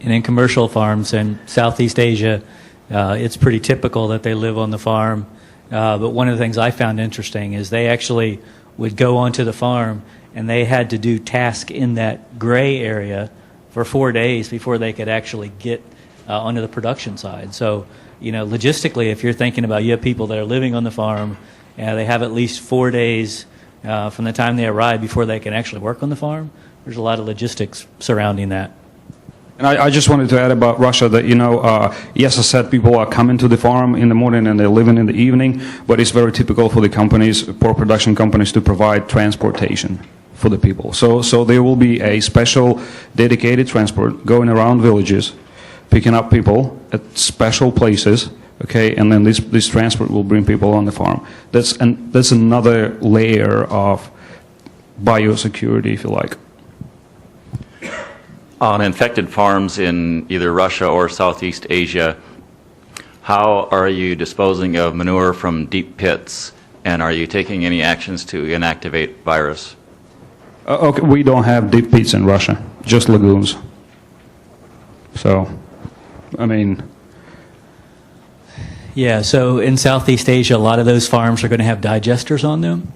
And in commercial farms in Southeast Asia, it's pretty typical that they live on the farm. But one of the things I found interesting is they actually would go onto the farm and they had to do tasks in that gray area for 4 days before they could actually get onto the production side. So, logistically, if you're thinking about, you have people that are living on the farm, they have at least 4 days from the time they arrive before they can actually work on the farm. There's a lot of logistics surrounding that. And I just wanted to add about Russia that, yes, I said people are coming to the farm in the morning and they're leaving in the evening, but it's very typical for the companies, pork production companies, to provide transportation for the people. So there will be a special dedicated transport going around villages, picking up people at special places, okay, and then this transport will bring people on the farm. That's another layer of biosecurity, if you like. On infected farms in either Russia or Southeast Asia, how are you disposing of manure from deep pits, and are you taking any actions to inactivate virus? Okay, we don't have deep pits in Russia, just lagoons. So, Yeah, so in Southeast Asia, a lot of those farms are going to have digesters on them.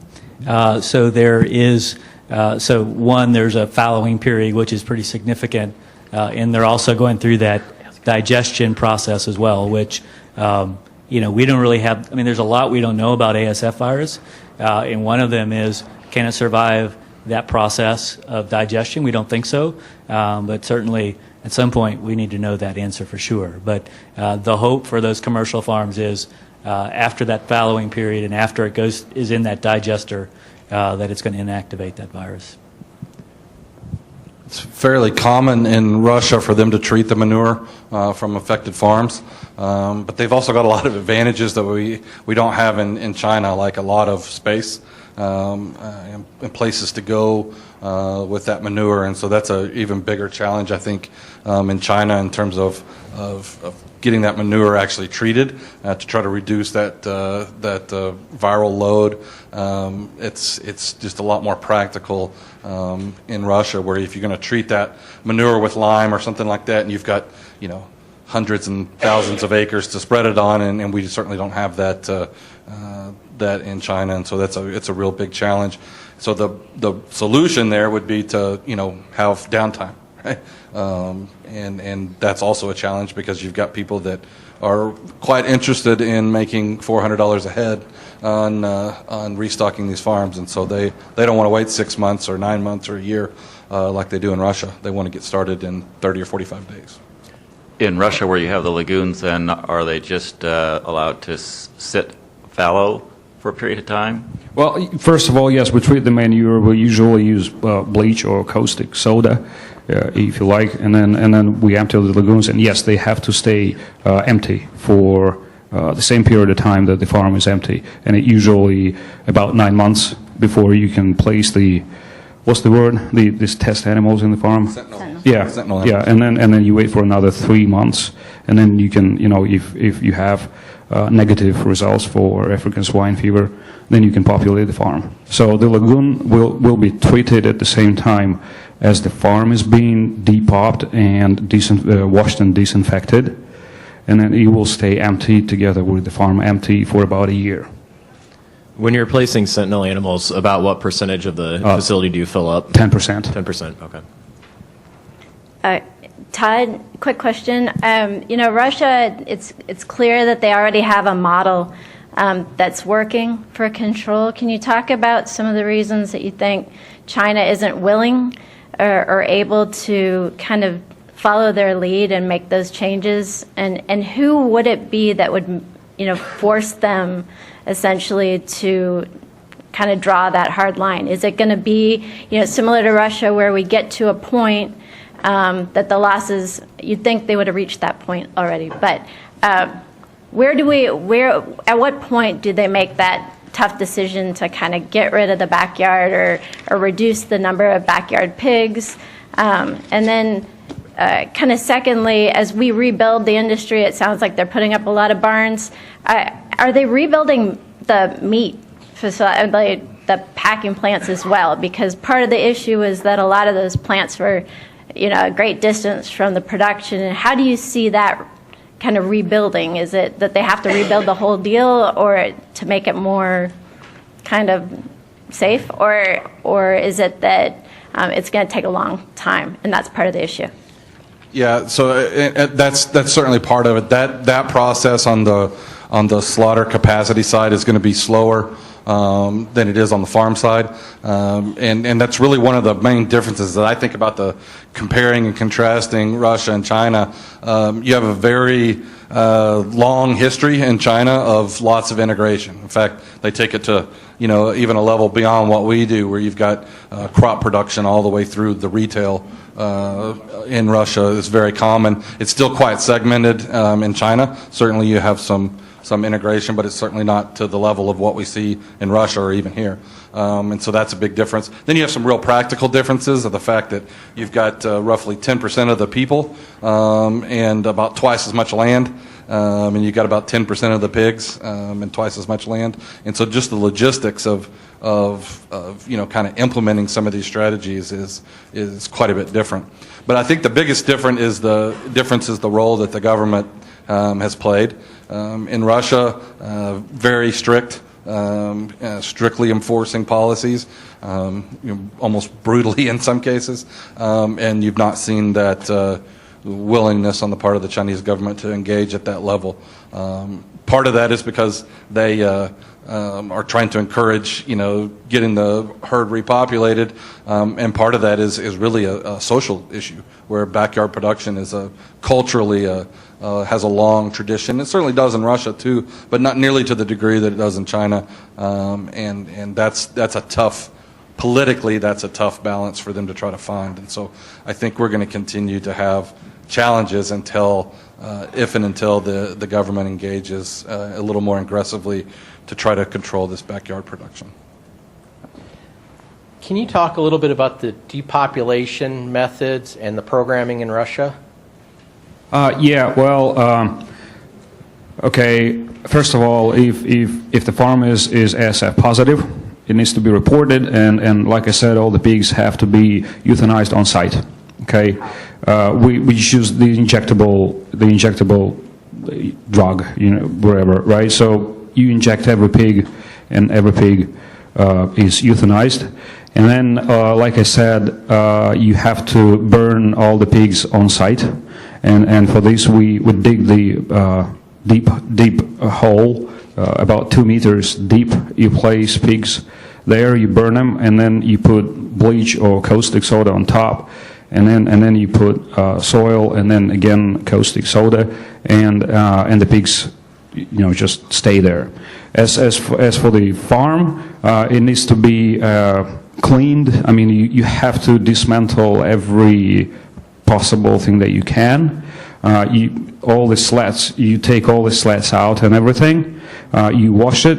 So there is, there's a fallowing period, which is pretty significant, and they're also going through that digestion process as well, which, we don't really have, there's a lot we don't know about ASF virus, and one of them is, can it survive that process of digestion? We don't think so, but certainly at some point we need to know that answer for sure. But the hope for those commercial farms is after that fallowing period and after it is in that digester, that it's going to inactivate that virus. It's fairly common in Russia for them to treat the manure from affected farms, but they've also got a lot of advantages that we don't have in China, like a lot of space and places to go with that manure, and so that's an even bigger challenge, I think, in China in terms of getting that manure actually treated to try to reduce that viral load. It's just a lot more practical in Russia, where if you're going to treat that manure with lime or something like that, and you've got hundreds and thousands of acres to spread it on, and we certainly don't have that in China, and so it's a real big challenge. So the solution there would be to have downtime, right? And that's also a challenge, because you've got people that are quite interested in making $400 a head on restocking these farms, and so they don't want to wait 6 months or 9 months or a year like they do in Russia. They want to get started in 30 or 45 days. In Russia, where you have the lagoons, then are they just allowed to sit fallow for a period of time? Well, first of all, yes, we treat the manure. We usually use bleach or caustic soda, if you like, and then we empty the lagoons. And yes, they have to stay empty for the same period of time that the farm is empty. And it usually about 9 months before you can place the, what's the word? These test animals in the farm. Sentinel. Yeah, Sentinel yeah, and then you wait for another 3 months, and then you can, if you have negative results for African swine fever, then you can populate the farm. So the lagoon will be treated at the same time as the farm is being depopped and washed and disinfected, and then it will stay empty together with the farm empty for about a year. When you're placing sentinel animals, about what percentage of the facility do you fill up? 10%. 10%, okay. Todd, quick question. Russia, it's clear that they already have a model that's working for control. Can you talk about some of the reasons that you think China isn't willing or able to kind of follow their lead and make those changes? And who would it be that would, force them essentially to kind of draw that hard line? Is it going to be, similar to Russia, where we get to a point that the losses, you'd think they would have reached that point already, but at what point do they make that tough decision to kind of get rid of the backyard or reduce the number of backyard pigs? And then kind of secondly, as we rebuild the industry, it sounds like they're putting up a lot of barns. Are they rebuilding the meat facility, the packing plants as well? Because part of the issue is that a lot of those plants were a great distance from the production. And how do you see that kind of rebuilding? Is it that they have to rebuild the whole deal or to make it more kind of safe? Or is it that it's going to take a long time and that's part of the issue? Yeah, so that's certainly part of it. That process on the slaughter capacity side is going to be slower than it is on the farm side, and that's really one of the main differences that I think about the comparing and contrasting Russia and China. You have a very long history in China of lots of integration. In fact, they take it to even a level beyond what we do, where you've got crop production all the way through the retail. In Russia is very common. It's still quite segmented in China. Certainly you have some integration, but it's certainly not to the level of what we see in Russia or even here. And so that's a big difference. Then you have some real practical differences of the fact that you've got roughly 10% of the people and about twice as much land. And you've got about 10% of the pigs and twice as much land. And so just the logistics of kind of implementing some of these strategies is quite a bit different. But I think the biggest difference is the role that the government has played. In Russia, very strict, strictly enforcing policies, almost brutally in some cases, and you've not seen that willingness on the part of the Chinese government to engage at that level. Part of that is because they are trying to encourage, getting the herd repopulated, and part of that is really a social issue, where backyard production is culturally has a long tradition. It certainly does in Russia too, but not nearly to the degree that it does in China, and that's a tough. Politically, that's a tough balance for them to try to find, and so I think we're going to continue to have challenges until, if and until the government engages a little more aggressively to try to control this backyard production. Can you talk a little bit about the depopulation methods and the programming in Russia? Yeah, well, okay, first of all, if the farm is SF positive, it needs to be reported, and like I said, all the pigs have to be euthanized on site. Okay, we choose the injectable drug, wherever, right? So you inject every pig, and every pig is euthanized. And then, like I said, you have to burn all the pigs on site, and for this we would dig the deep hole, about 2 meters deep. You place pigs there, you burn them, and then you put bleach or caustic soda on top, and then you put soil, and then again caustic soda, and the pigs, just stay there. As for the farm, it needs to be cleaned. I mean, you have to dismantle every possible thing that you can. All the slats, you take all the slats out and everything. You wash it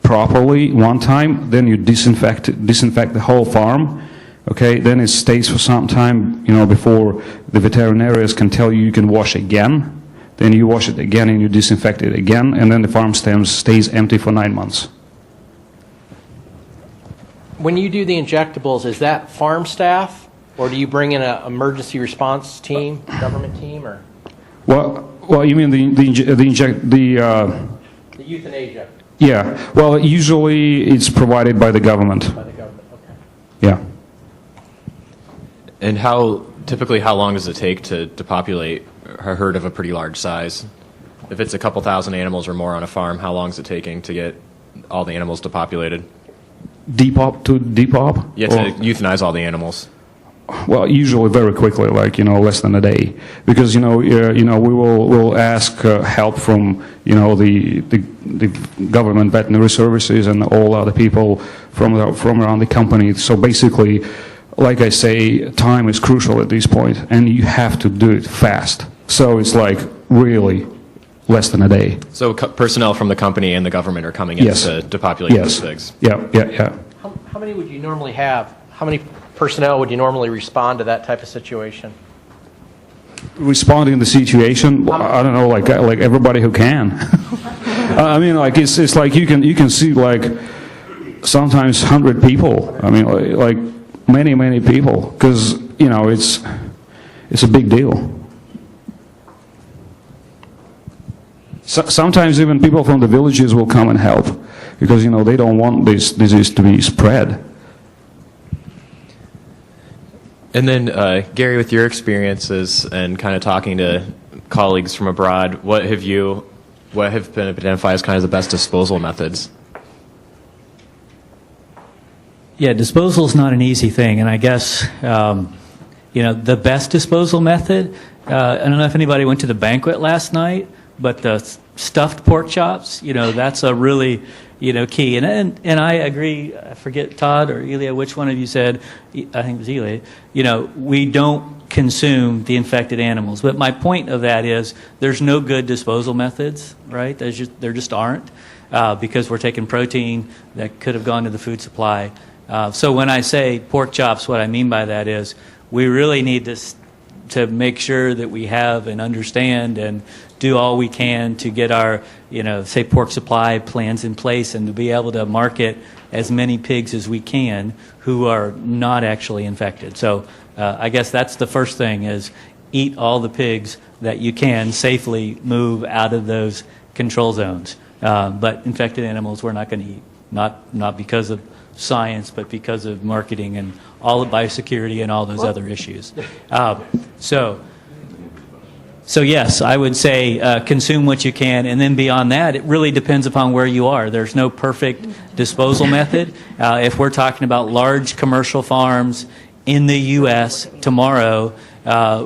properly one time, then you disinfect the whole farm. Okay, then it stays for some time, before the veterinarians can tell you can wash again. Then you wash it again and you disinfect it again, and then the farm stays empty for 9 months. When you do the injectables, is that farm staff, or do you bring in an emergency response team, government team, or Well, you mean the euthanasia yeah. Well, usually it's provided by the government. by the government? Okay. Yeah. And typically how long does it take to depopulate a herd of a pretty large size? If it's a couple thousand animals or more on a farm, how long is it taking to get all the animals depopulated? Depop? Yeah, to euthanize all the animals. Well, usually very quickly, like less than a day, because we'll ask help from the government veterinary services and all other people from around the company. So basically, like I say, time is crucial at this point, and you have to do it fast. So it's like really less than a day. So personnel from the company and the government are coming in Yes. to depopulate Yes. those pigs. Yeah. How many would you normally have? How many personnel would you normally respond to that type of situation? Responding to the situation, I don't know, like everybody who can. I mean, like it's like you can see like sometimes 100 people. I mean, like many people, because it's a big deal. Sometimes even people from the villages will come and help, because they don't want this disease to be spread. And then, Gary, with your experiences and kind of talking to colleagues from abroad, what have been identified as kind of the best disposal methods? Yeah, disposal is not an easy thing, and I guess the best disposal method. I don't know if anybody went to the banquet last night, but the stuffed pork chops, that's a really key. And I agree. I forget, Todd or Ilia, which one of you said? I think it was Ilia. We don't consume the infected animals. But my point of that is there's no good disposal methods, right? There just aren't, because we're taking protein that could have gone to the food supply. So when I say pork chops, what I mean by that is we really need to make sure that we have and understand and do all we can to get our, say, pork supply plans in place and to be able to market as many pigs as we can who are not actually infected. So I guess that's the first thing, is eat all the pigs that you can safely move out of those control zones. But infected animals we're not going to eat, not because of science, but because of marketing and all of biosecurity and all those other issues. So yes, I would say consume what you can, and then beyond that, it really depends upon where you are. There's no perfect disposal method. If we're talking about large commercial farms in the U.S. tomorrow,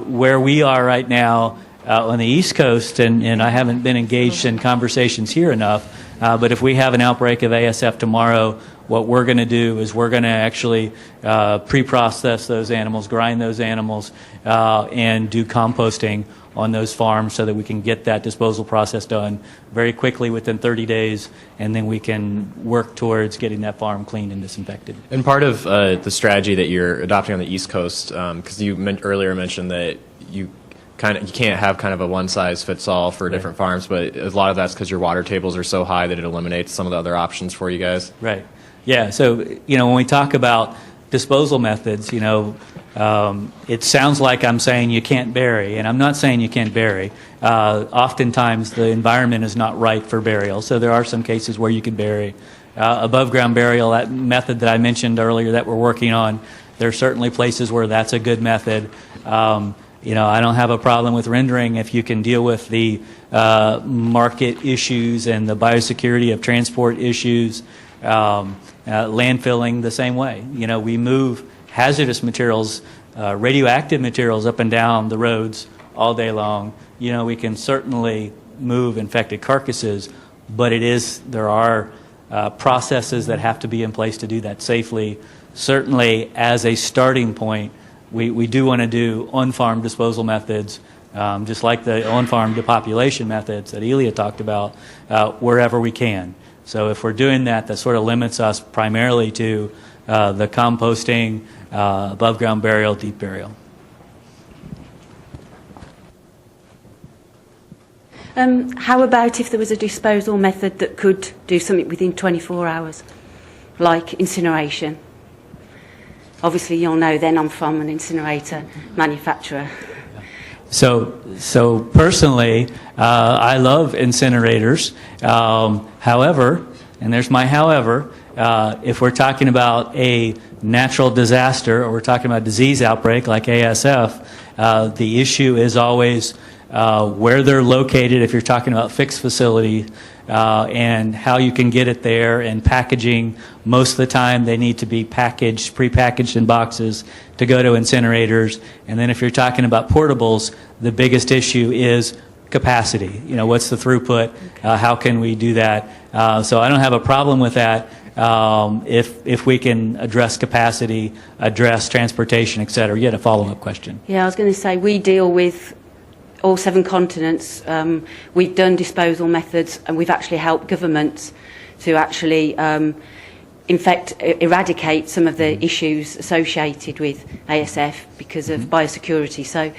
where we are right now on the East Coast, and I haven't been engaged in conversations here enough, but if we have an outbreak of ASF tomorrow, what we're going to do is we're going to actually pre-process those animals, grind those animals, and do composting on those farms so that we can get that disposal process done very quickly within 30 days, and then we can work towards getting that farm cleaned and disinfected. And part of the strategy that you're adopting on the East Coast, because you earlier mentioned that you can't have kind of a one-size-fits-all for different farms, but a lot of that's because your water tables are so high that it eliminates some of the other options for you guys. Right. Yeah. So when we talk about disposal methods, it sounds like I'm saying you can't bury, and I'm not saying you can't bury. Oftentimes the environment is not right for burial, so there are some cases where you can bury. Above ground burial, that method that I mentioned earlier that we're working on, there are certainly places where that's a good method. I don't have a problem with rendering if you can deal with the market issues and the biosecurity of transport issues. Landfilling the same way. We move hazardous materials, radioactive materials up and down the roads all day long. We can certainly move infected carcasses but there are processes that have to be in place to do that safely. Certainly, as a starting point, we do want to do on-farm disposal methods, just like the on-farm depopulation methods that Ilia talked about, wherever we can. So if we're doing that, that sort of limits us primarily to the composting, above-ground burial, deep burial. How about if there was a disposal method that could do something within 24 hours, like incineration? Obviously, you'll know then I'm from an incinerator manufacturer. So personally, I love incinerators. However, and there's my however, if we're talking about a natural disaster or we're talking about disease outbreak like ASF, the issue is always where they're located if you're talking about fixed facility, and how you can get it there, and packaging. Most of the time they need to be packaged, prepackaged in boxes to go to incinerators. And then if you're talking about portables, the biggest issue is capacity. You know, what's the throughput? How can we do that? So I don't have a problem with that if we can address capacity, address transportation, et cetera. You had a follow-up question. Yeah, I was going to say we deal with all 7 continents. We've done disposal methods, and we've actually helped governments to actually eradicate some of the issues associated with ASF because of biosecurity. So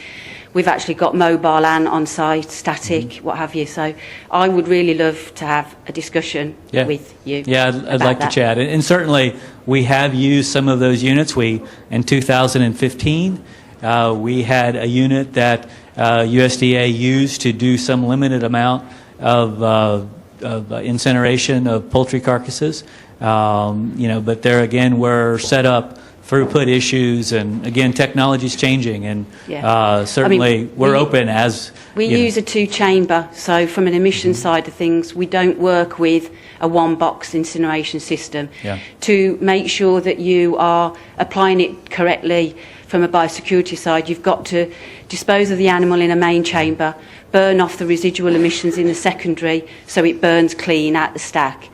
we've actually got mobile and on-site, static, what have you. So I would really love to have a discussion with you. Yeah, I'd like to chat. And certainly we have used some of those units. In 2015, we had a unit that USDA used to do some limited amount of incineration of poultry carcasses. But there again were set up throughput issues, and again, technology's changing, and certainly we're open as... We use a 2-chamber, so from an emission side of things, we don't work with a 1-box incineration system. To make sure that you are applying it correctly from a biosecurity side, you've got to dispose of the animal in a main chamber, burn off the residual emissions in the secondary so it burns clean out the stack.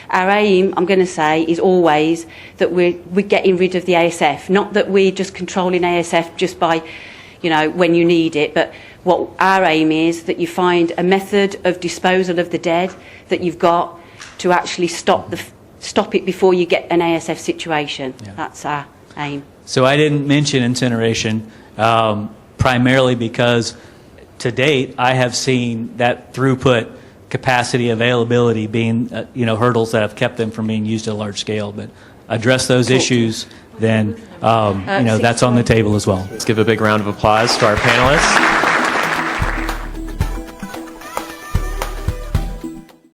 Our aim, I'm going to say, is always that we're getting rid of the ASF, not that we're just controlling ASF just by, when you need it, but what our aim is that you find a method of disposal of the dead that you've got to actually stop it before you get an ASF situation. That's our aim. So I didn't mention incineration primarily because to date I have seen that throughput capacity availability being hurdles that have kept them from being used at a large scale. But address those issues, then that's on the table as well. Let's give a big round of applause to our panelists.